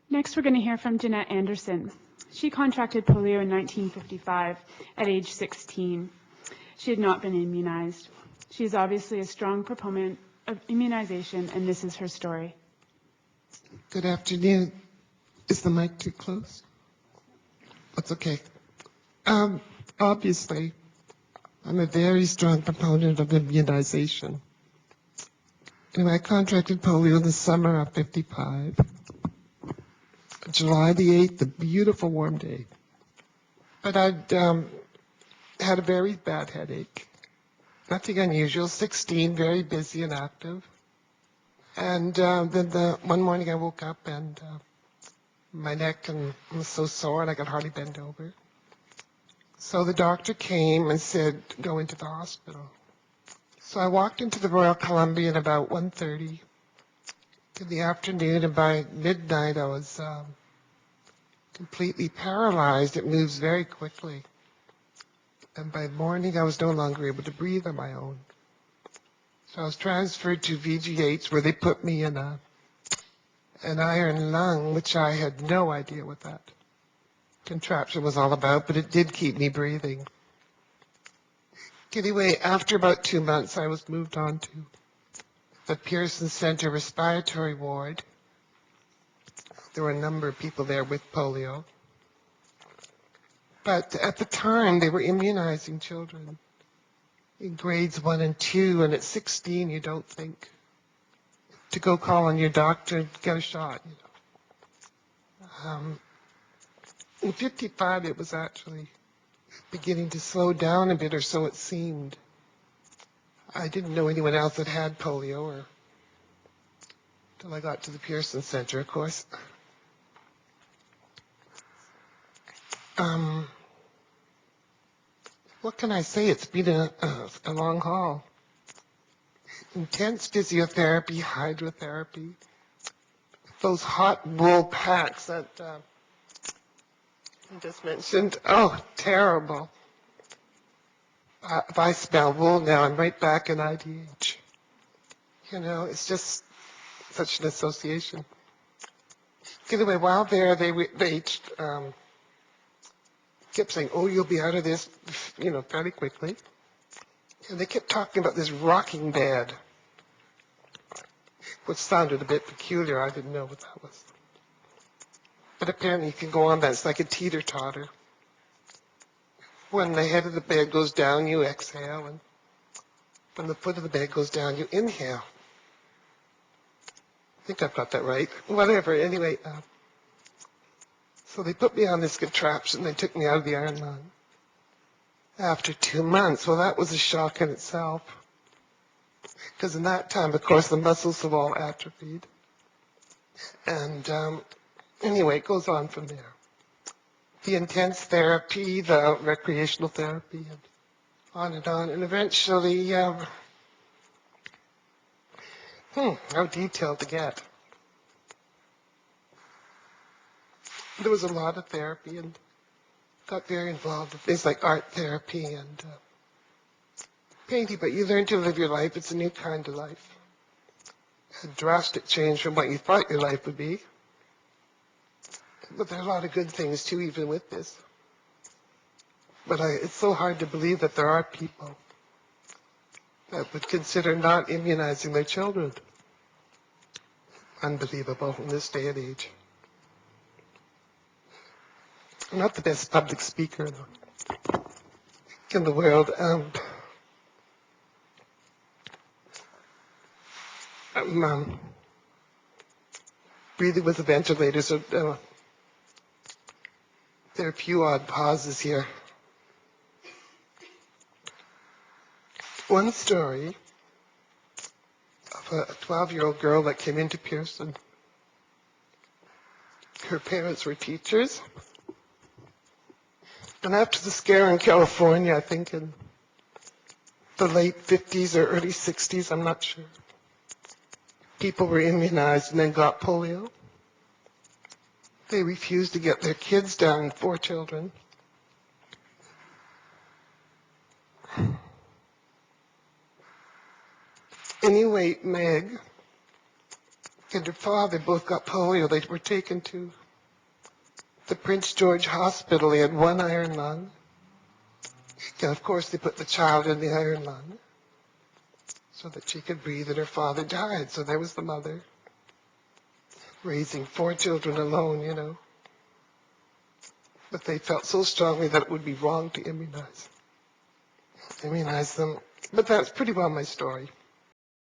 Next, we're going to hear from Jenette Anderson. She contracted polio in 1955 at age 16. She had not been immunized. She is obviously a strong proponent of immunization, and this is her story. Good afternoon. Is the mic too close? That's okay. Obviously, I'm a very strong proponent of immunization. Anyway, I contracted polio in the summer of 55. July the 8th, a beautiful warm day. But I'd had a very bad headache. Nothing unusual, 16, very busy and active. And then one morning I woke up and my neck was so sore and I could hardly bend over. So the doctor came and said, go into the hospital. So I walked into the Royal Columbian about 1:30 in the afternoon, and by midnight I was completely paralyzed. It moves very quickly. And by morning I was no longer able to breathe on my own. So I was transferred to VGH, where they put me in an iron lung, which I had no idea what that contraption was all about, but it did keep me breathing. Anyway, after about 2 months, I was moved on to the Pearson Center Respiratory Ward. There were a number of people there with polio. But at the time, they were immunizing children in grades 1 and 2, and at 16, you don't think to go call on your doctor and get a shot. In 55, it was actually beginning to slow down a bit, or so it seemed. I didn't know anyone else that had polio until I got to the Pearson Center, of course. What can I say? It's been a long haul. Intense physiotherapy, hydrotherapy, those hot wool packs that you just mentioned. Oh, terrible. If I smell wool now, I'm right back in IDH. You know, it's just such an association. Anyway, while there, they kept saying, oh, you'll be out of this, fairly quickly. And they kept talking about this rocking bed, which sounded a bit peculiar. I didn't know what that was. But apparently you can go on that. It's like a teeter-totter. When the head of the bed goes down, you exhale, and when the foot of the bed goes down, you inhale. I think I've got that right. Whatever. Anyway, so they put me on this contraption. They took me out of the iron lung after 2 months. Well, that was a shock in itself, because in that time, of course, the muscles have all atrophied. And anyway, it goes on from there. The intense therapy, the recreational therapy, and on and on. And eventually, how detailed to get. There was a lot of therapy, and got very involved in things like art therapy and painting, but you learn to live your life. It's a new kind of life. A drastic change from what you thought your life would be. But there are a lot of good things, too, even with this. But it's so hard to believe that there are people that would consider not immunizing their children. Unbelievable in this day and age. I'm not the best public speaker in the world. I'm breathing with a ventilator, so there are a few odd pauses here. One story of a 12-year-old girl that came into Pearson. Her parents were teachers. And after the scare in California, I think in the late 50s or early 60s, I'm not sure, people were immunized and then got polio. They refused to get their kids down, 4 children. Anyway, Meg and her father both got polio. They were taken to the Prince George Hospital. He had one iron lung. And of course, they put the child in the iron lung so that she could breathe, and her father died. So there was the mother raising 4 children alone, you know. But they felt so strongly that it would be wrong to immunize them. But that's pretty well my story.